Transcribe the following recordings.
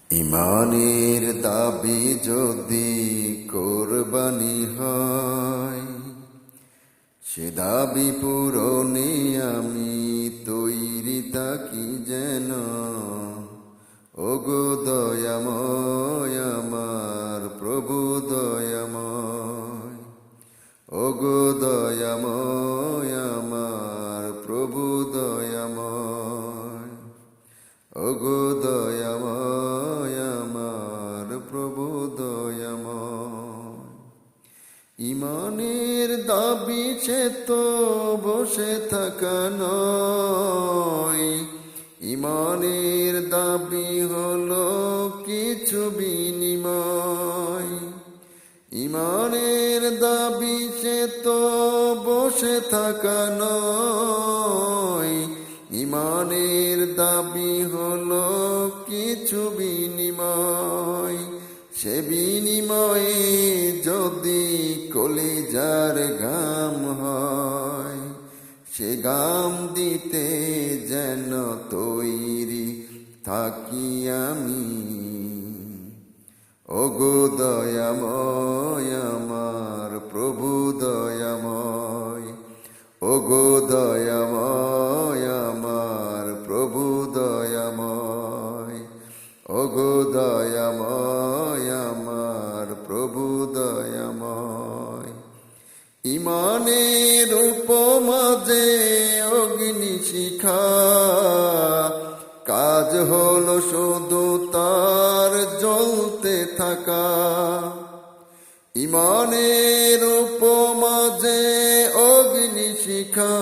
ইমানের দাবি যদি কোরবানি হয়, সে দাবি পূরণে আমি তৈরি থাকি যেন। ওগো দয়াময় আমার প্রভু দয়াময়, ওগো দয়াময় আমার প্রভু দয়াময়, ওগো দয়াময় আমার প্রভু দয়াময়। ইমানের দাবি সে তো বসে থাকা নয়, ইমানের দাবি হলো কিছু বিনিময়। ইমানের দাবি সে তো বসে থাকা নয়, ইমানের দাবি হলো কিছু বিনিময়। সে বিনিময়ে যদি কলিজার ঘাম হয়, সে ঘাম দিতে যেন তৈরি থাকি আমি। ওগো দয়াময় আমার প্রভু দয়াময়, ওগো দয়াময় আমার প্রভু দয়াময়, ওগো দয়াময় আমার প্রভু দয়াময়। ইমানের উপমাজে অগ্নিশিখা, কাজ হলো শুধু তার জ্বলতে থাকা। ইমানের উপমাজে অগ্নিশিখা,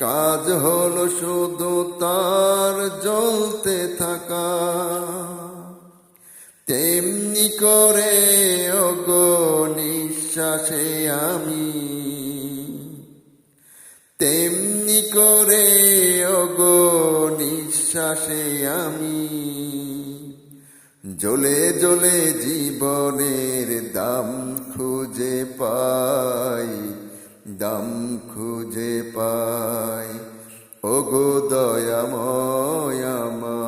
কাজ হলো শুধু তার জ্বলতে থাকা। তেমনি করে ওগো নিঃশ্বাসে আমি, তেমনি করে ওগো নিঃশ্বাসে আমি, জ্বলে জ্বলে জীবনের দাম খুঁজে পাই, দাম খুঁজে পাই। ওগো দয়াময় আমার